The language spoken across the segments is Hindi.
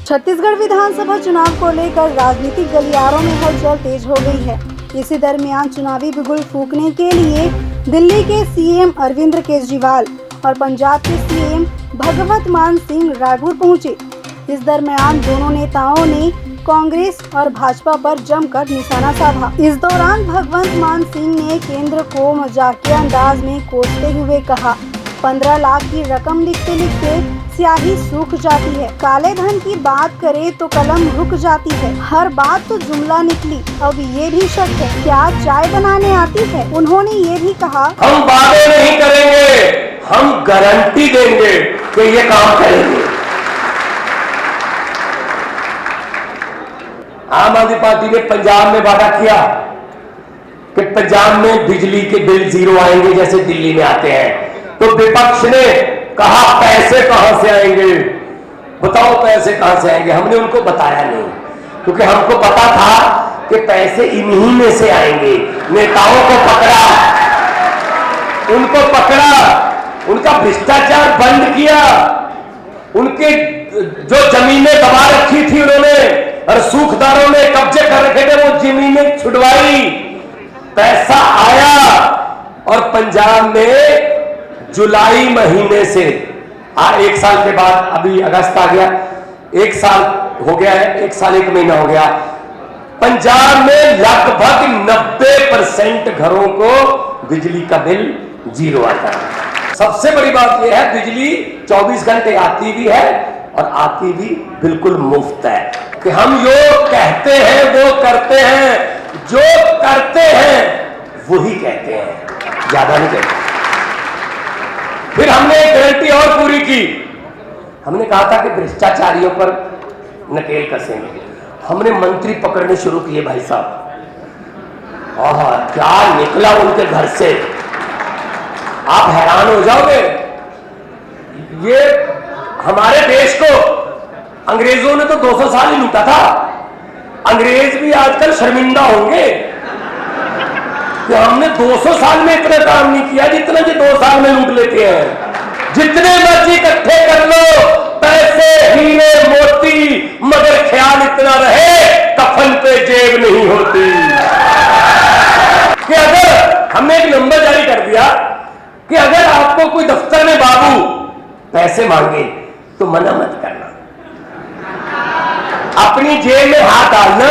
छत्तीसगढ़ विधानसभा चुनाव को लेकर राजनीतिक गलियारों में हलचल तेज हो गई है। इसी दरमियान चुनावी बिगुल फूंकने के लिए दिल्ली के सीएम अरविंद केजरीवाल और पंजाब के सीएम भगवंत मान सिंह रायपुर पहुंचे। इस दरमियान दोनों नेताओं ने कांग्रेस और भाजपा पर जमकर निशाना साधा। इस दौरान भगवंत मान सिंह ने केंद्र को मजाकिया अंदाज में कोसते हुए कहा, 15 लाख की रकम लिखते लिखते स्याही सूख जाती है। काले धन की बात करे तो कलम रुक जाती है। हर बात तो जुमला निकली। अब ये भी शक है, क्या चाय बनाने आती है? उन्होंने ये भी कहा, हम वादे नहीं करेंगे, हम गारंटी देंगे कि ये काम करेंगे। आम आदमी पार्टी ने पंजाब में वादा किया कि पंजाब में बिजली के बिल 0 आएंगे जैसे दिल्ली में आते हैं। तो विपक्ष ने कहा पैसे कहां से आएंगे, बताओ पैसे कहां से आएंगे। हमने उनको बताया नहीं, क्योंकि हमको पता था कि पैसे इन्हीं में से आएंगे। नेताओं को पकड़ा, उनको पकड़ा, उनका भ्रष्टाचार बंद किया, उनके जो जमीनें दबा रखी थी उन्होंने और सूखदारों ने कब्जे कर रखे थे वो जमीनें छुड़वाई, पैसा आया। और पंजाब में जुलाई महीने से 1 साल के बाद, अभी अगस्त आ गया, 1 साल हो गया है, 1 साल 1 महीना हो गया, पंजाब में लगभग 90% घरों को बिजली का बिल 0 आता है। सबसे बड़ी बात यह है, बिजली 24 घंटे आती भी है और आती भी बिल्कुल मुफ्त है। कि हम जो कहते हैं वो करते हैं, जो करते हैं वही कहते हैं, ज्यादा नहीं कहते। फिर हमने एक गारंटी और पूरी की। हमने कहा था कि भ्रष्टाचारियों पर नकेल कसेंगे। हमने मंत्री पकड़ने शुरू किए भाई साहब। क्या निकला उनके घर से, आप हैरान हो जाओगे। ये हमारे देश को अंग्रेजों ने तो 200 साल ही लूटा था। अंग्रेज भी आजकल शर्मिंदा होंगे कि हमने 200 साल में इतना काम नहीं किया जितना कि 2 साल में लूट लेते हैं। जितने मर्जी इकट्ठे कर लो, पैसे, हीरे, मोती, मगर ख्याल इतना रहे कफन पे जेब नहीं होती। कि अगर हमने एक नंबर जारी कर दिया कि अगर आपको कोई दफ्तर में बाबू पैसे मांगे तो मना मत करना, अपनी जेब में हाथ डालना,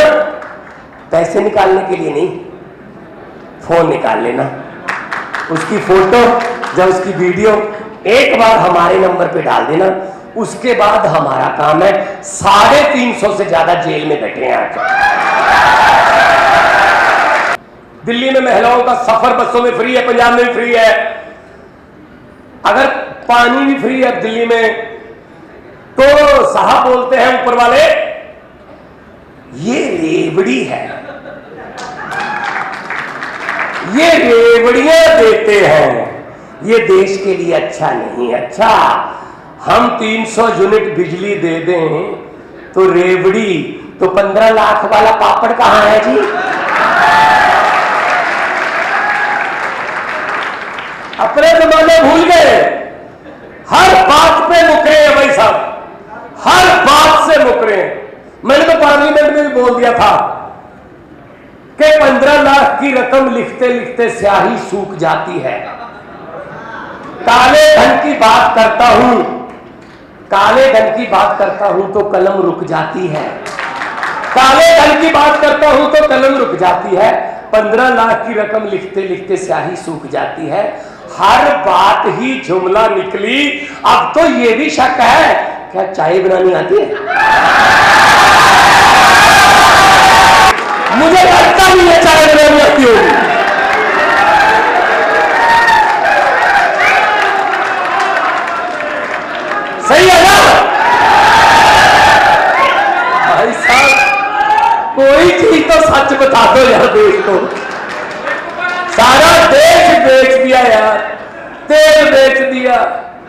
पैसे निकालने के लिए नहीं, फोन निकाल लेना, उसकी फोटो या उसकी वीडियो एक बार हमारे नंबर पे डाल देना, उसके बाद हमारा काम है। 350 से ज्यादा जेल में बैठे हैं आकर। दिल्ली में महिलाओं का सफर बसों में फ्री है, पंजाब में भी फ्री है, अगर पानी भी फ्री है दिल्ली में। तो साहब बोलते हैं ऊपर वाले, ये रेवड़ी है, ये रेवड़ियां देते हैं, ये देश के लिए अच्छा नहीं। अच्छा, हम 300 यूनिट बिजली दे दें तो रेवड़ी, तो 15 लाख वाला पापड़ कहां है जी? अपने जमाने भूल गए, हर बात पे मुकरे हैं भाई साहब, हर बात से मुकरे हैं। मैंने तो पार्लियामेंट में भी बोल दिया था कि 15 लाख की रकम लिखते लिखते स्याही सूख जाती है। काले धन की बात करता हूं, काले धन की बात करता हूं तो कलम रुक जाती है, काले धन की बात करता हूं तो कलम रुक जाती है। 15 लाख की रकम लिखते लिखते स्याही सूख जाती है। हर बात ही जुमला निकली। अब तो यह भी शक है, क्या चाय बनानी आती है? मुझे लगता नहीं है चाय बनानी आती होगी। सही है ना भाई साहब? कोई चीज तो सच बता दो यार देश को। सारा देश बेच दिया यार, तेल बेच दिया,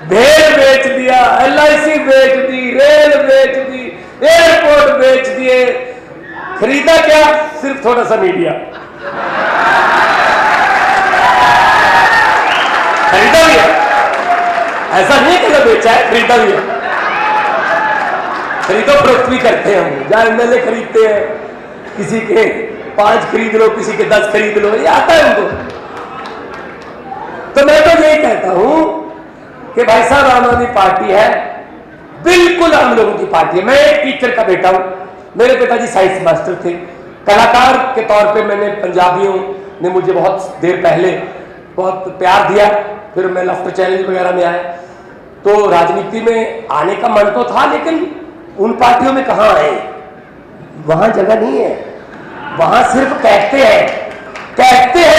भेड़ बेच दिया, LIC बेच दी, रेल बेच दी, एयरपोर्ट बेच दिए। खरीदा क्या? सिर्फ थोड़ा सा मीडिया। खरीदा भी है, ऐसा नहीं कि बेचा है, खरीदा भी है। खरीदो फरोख्त भी करते हैं हम, जहाँ एमएलए खरीदते हैं, किसी के 5 खरीद लो, किसी के 10 खरीद लो, ये आता है उनको। तो मैं तो यही कहता हूं कि भाई साहब आम आदमी पार्टी है, बिल्कुल हम लोगों की पार्टी है। मैं एक टीचर का बेटा हूं, मेरे पिताजी साइंस मास्टर थे। कलाकार के तौर पे मैंने, पंजाबियों ने मुझे बहुत देर पहले बहुत प्यार दिया, फिर मैं लफ्ट चैलेंज वगैरह में आया। तो राजनीति में आने का मन तो था, लेकिन उन पार्टियों में कहां आए, वहां जगह नहीं है। वहां सिर्फ कहते हैं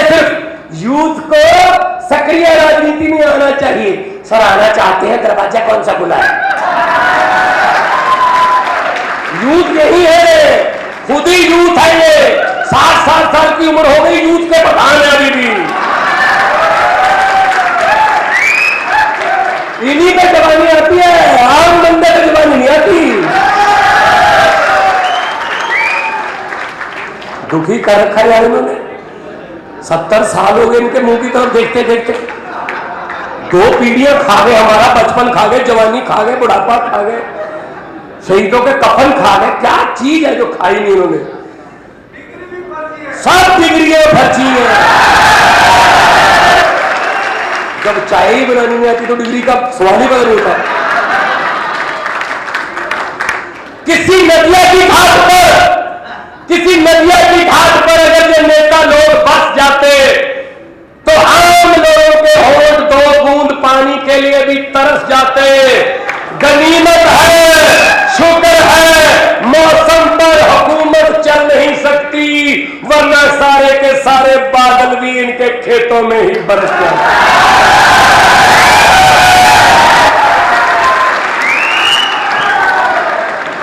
सिर्फ यूथ को सक्रिय राजनीति में आना चाहिए। सर आना चाहते हैं, दरवाजा कौन सा खुला है? यूथ यही है, खुद ही यूथ है ये। 60 साल की उम्र हो गई, यूथ के प्रधान है अभी भी। इन्हीं पे जवानी आती है, आम बंदे पे जवानी नहीं आती। दुखी कर रखा यार इन्होंने। 70 साल हो गए इनके मुंह की तरफ देखते देखते। 2 पीढ़ियां खा गए, हमारा बचपन खा गए, जवानी खा गए, बुढ़ापा खा गए, शहीदों के कफन खा गए। क्या चीज है जो खाई नहीं इन्होंने? सब डिग्रियां फर्जी है। जब चाय ही बनानी नहीं आती तो डिग्री का सवाल ही बदल होता है। किसी नदिया की घाट पर अगर ये नेता लोग बस जाते तो आम लोगों के होंठ 2 बूंद पानी के लिए भी तरस जाते। गनीमत है, शुक्र है, मौसम पर हुकूमत चल नहीं सकती, वरना सारे के सारे बादल भी इनके खेतों में ही बरस जाते।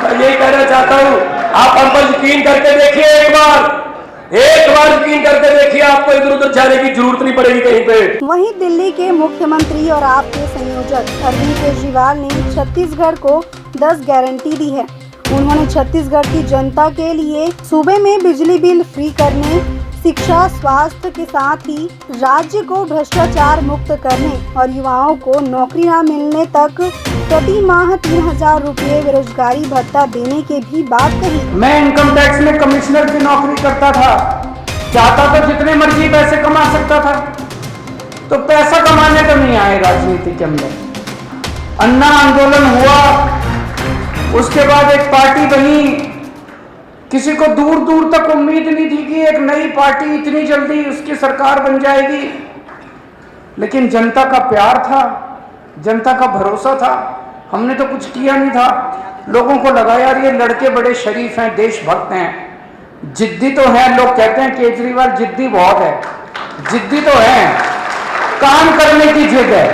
मैं यही कहना चाहता हूं, आप हम पर यकीन करके देखिए, एक बार यकीन करके देखिए, आपको इधर उधर जाने की जरूरत नहीं पड़ेगी कहीं पे। वहीं दिल्ली के मुख्यमंत्री और आप के संयोजक अरविंद केजरीवाल ने छत्तीसगढ़ को 10 गारंटी दी है। उन्होंने छत्तीसगढ़ की जनता के लिए सूबे में बिजली बिल फ्री करने, शिक्षा, स्वास्थ्य के साथ ही राज्य को भ्रष्टाचार मुक्त करने और युवाओं को नौकरी न मिलने तक प्रति माह 3000 रुपये बेरोजगारी भत्ता देने की भी बात कही। मैं इनकम टैक्स में कमिश्नर की नौकरी करता था, चाहता तो जितने मर्जी पैसे कमा सकता था, तो पैसा कमाने तो नहीं आए राजनीति के अंदर। अन्ना आंदोलन हुआ, उसके बाद एक पार्टी बनी, किसी को दूर दूर तक उम्मीद नहीं थी कि एक नई पार्टी इतनी जल्दी उसकी सरकार बन जाएगी, लेकिन जनता का प्यार था, जनता का भरोसा था। हमने तो कुछ किया नहीं था, लोगों को लगा यार ये लड़के बड़े शरीफ हैं, देशभक्त हैं, जिद्दी तो हैं। लोग कहते हैं केजरीवाल जिद्दी बहुत है, जिद्दी तो है, काम करने की जिद है,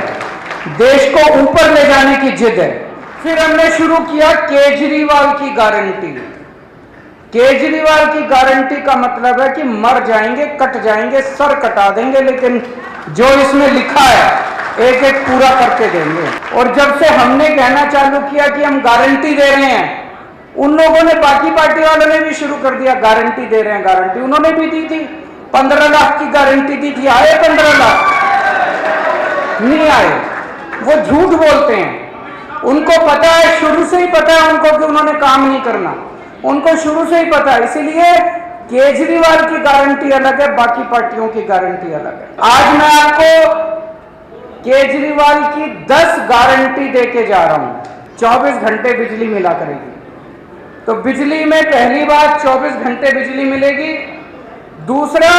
देश को ऊपर ले जाने की जिद है। फिर हमने शुरू किया केजरीवाल की गारंटी। केजरीवाल की गारंटी का मतलब है कि मर जाएंगे, कट जाएंगे, सर कटा देंगे, लेकिन जो इसमें लिखा है एक एक पूरा करके देंगे। और जब से हमने कहना चालू किया कि हम गारंटी दे रहे हैं, उन लोगों ने, बाकी पार्टी वालों ने भी शुरू कर दिया गारंटी दे रहे हैं, गारंटी। उन्होंने भी दी थी, 15 लाख की गारंटी दी थी, आए 15 लाख? नहीं आए। वो झूठ बोलते हैं, उनको पता है, शुरू से ही पता है उनको कि उन्होंने काम नहीं करना, उनको शुरू से ही पता है। इसीलिए केजरीवाल की गारंटी अलग है, बाकी पार्टियों की गारंटी अलग है। आज मैं आपको केजरीवाल की 10 गारंटी देके जा रहा हूं। 24 घंटे बिजली मिला करेगी, तो बिजली में पहली बात 24 घंटे बिजली मिलेगी, दूसरा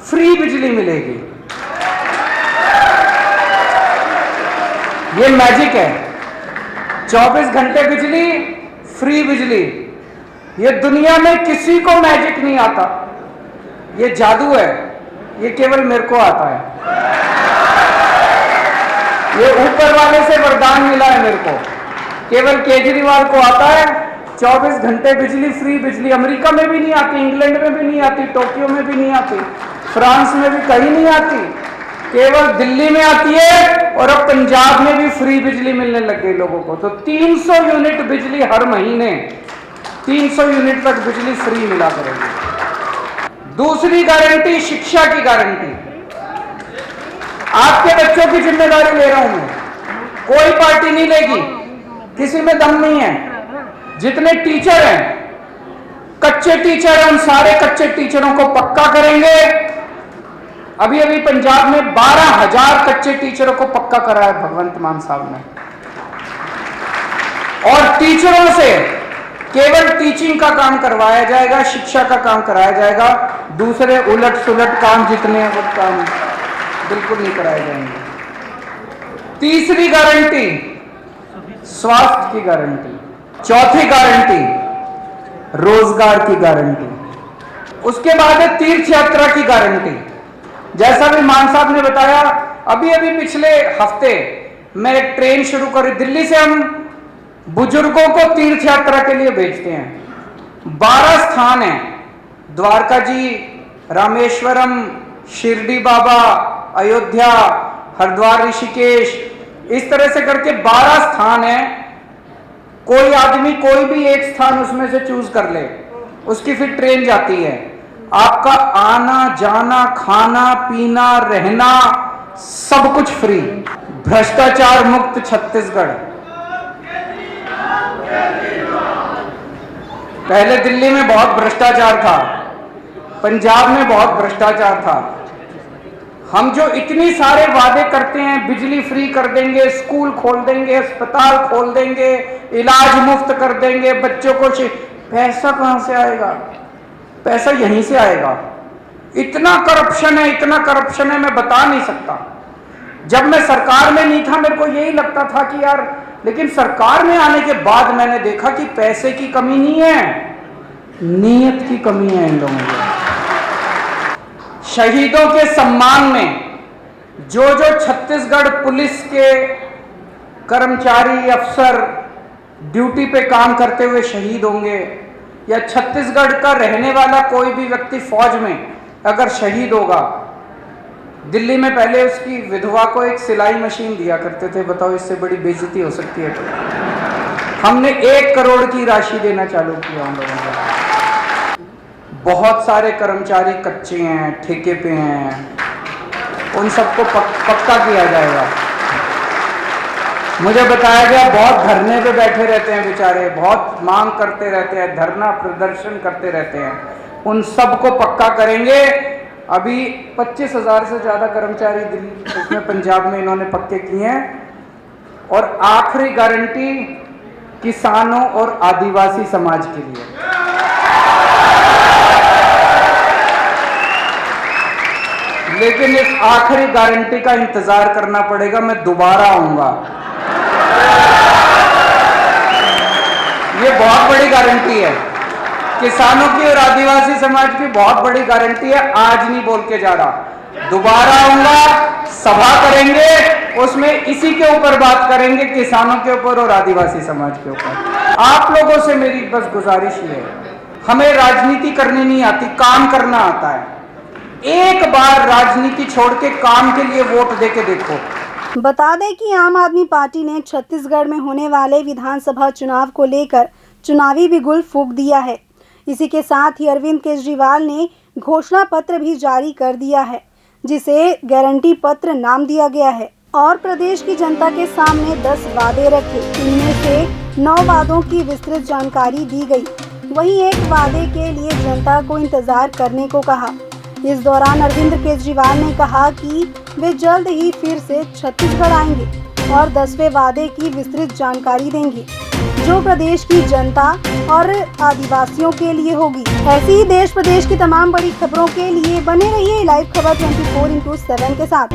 फ्री बिजली मिलेगी। ये मैजिक है, 24 घंटे बिजली, फ्री बिजली। ये दुनिया में किसी को मैजिक नहीं आता, ये जादू है, ये केवल मेरे को आता है। ये ऊपर वाले से वरदान मिला है मेरे को, केवल केजरीवाल को आता है। 24 घंटे बिजली, फ्री बिजली। अमेरिका में भी नहीं आती, इंग्लैंड में भी नहीं आती, टोक्यो में भी नहीं आती, फ्रांस में भी कहीं नहीं आती, केवल दिल्ली में आती है। और अब पंजाब में भी फ्री बिजली मिलने लग गई लोगों को। तो 300 यूनिट बिजली हर महीने, 300 यूनिट तक बिजली फ्री मिला करेगी। दूसरी गारंटी, शिक्षा की गारंटी। आपके बच्चों की जिम्मेदारी ले रहा हूं मैं, कोई पार्टी नहीं लेगी, किसी में दम नहीं है। जितने टीचर हैं, कच्चे टीचर हैं, उन सारे कच्चे टीचरों को पक्का करेंगे। अभी अभी पंजाब में 12,000 कच्चे टीचरों को पक्का करा है भगवंत मान साहब ने। और टीचरों से केवल टीचिंग का काम करवाया जाएगा, शिक्षा का काम कराया जाएगा। दूसरे उलट सुलट काम जितने हैं वो काम बिल्कुल नहीं कराए जाएंगे। तीसरी गारंटी स्वास्थ्य की गारंटी, चौथी गारंटी रोजगार की गारंटी, उसके बाद है तीर्थ यात्रा की गारंटी। जैसा भी मान साहब ने बताया, अभी अभी पिछले हफ्ते मैं एक ट्रेन शुरू करी। दिल्ली से हम बुजुर्गों को तीर्थ यात्रा के लिए भेजते हैं। 12 स्थान हैं, द्वारका जी, रामेश्वरम, शिरडी बाबा, अयोध्या, हरिद्वार, ऋषिकेश, इस तरह से करके 12 स्थान हैं। कोई आदमी कोई भी एक स्थान उसमें से चूज कर ले, उसकी फिर ट्रेन जाती है। आपका आना जाना, खाना पीना, रहना सब कुछ फ्री। भ्रष्टाचार मुक्त छत्तीसगढ़। पहले दिल्ली में बहुत भ्रष्टाचार था, पंजाब में बहुत भ्रष्टाचार था। हम जो इतनी सारे वादे करते हैं, बिजली फ्री कर देंगे, स्कूल खोल देंगे, अस्पताल खोल देंगे, इलाज मुफ्त कर देंगे, बच्चों को पैसा कहां से आएगा? पैसा यहीं से आएगा। इतना करप्शन है, इतना करप्शन है, मैं बता नहीं सकता। जब मैं सरकार में नहीं था मेरे को यही लगता था कि यार, लेकिन सरकार में आने के बाद मैंने देखा कि पैसे की कमी नहीं है, नीयत की कमी है इन लोगों को। शहीदों के सम्मान में जो छत्तीसगढ़ पुलिस के कर्मचारी अफसर ड्यूटी पे काम करते हुए शहीद होंगे, या छत्तीसगढ़ का रहने वाला कोई भी व्यक्ति फौज में अगर शहीद होगा, दिल्ली में पहले उसकी विधवा को एक सिलाई मशीन दिया करते थे। बताओ इससे बड़ी बेइज्जती हो सकती है? हमने 1 करोड़ की राशि देना चालू किया उन लोगों को। बहुत सारे कर्मचारी कच्चे हैं, ठेके पे हैं, उन सबको पक्का किया जाएगा। मुझे बताया गया बहुत धरने पे बैठे रहते हैं बेचारे, बहुत मांग करते रहते हैं, धरना प्रदर्शन करते रहते हैं, उन सबको पक्का करेंगे। अभी 25,000 से ज़्यादा कर्मचारी दिल्ली उसमें पंजाब में इन्होंने पक्के किए हैं। और आखिरी गारंटी किसानों और आदिवासी समाज के लिए। लेकिन इस आखिरी गारंटी का इंतजार करना पड़ेगा, मैं दोबारा आऊंगा। ये बहुत बड़ी गारंटी है, किसानों की और आदिवासी समाज की बहुत बड़ी गारंटी है। आज नहीं बोल के जा रहा, दोबारा आऊंगा, सभा करेंगे, उसमें इसी के ऊपर बात करेंगे, किसानों के ऊपर और आदिवासी समाज के ऊपर। आप लोगों से मेरी बस गुजारिश ही है, हमें राजनीति करनी नहीं आती, काम करना आता है। एक बार राजनीति छोड़ के काम के लिए वोट दे के देखो। बता दें कि आम आदमी पार्टी ने छत्तीसगढ़ में होने वाले विधानसभा चुनाव को लेकर चुनावी बिगुल फूंक दिया है। इसी के साथ ही अरविंद केजरीवाल ने घोषणा पत्र भी जारी कर दिया है, जिसे गारंटी पत्र नाम दिया गया है, और प्रदेश की जनता के सामने 10 वादे रखे। इनमें से 9 वादों की विस्तृत जानकारी दी गई। वहीं एक वादे के लिए जनता को इंतजार करने को कहा। इस दौरान अरविंद केजरीवाल ने कहा कि वे जल्द ही फिर से छत्तीसगढ़ आएंगे और 10वें वादे की विस्तृत जानकारी देंगे, जो प्रदेश की जनता और आदिवासियों के लिए होगी। ऐसी ही देश प्रदेश की तमाम बड़ी खबरों के लिए बने रहिए लाइव खबर 24/7 के साथ।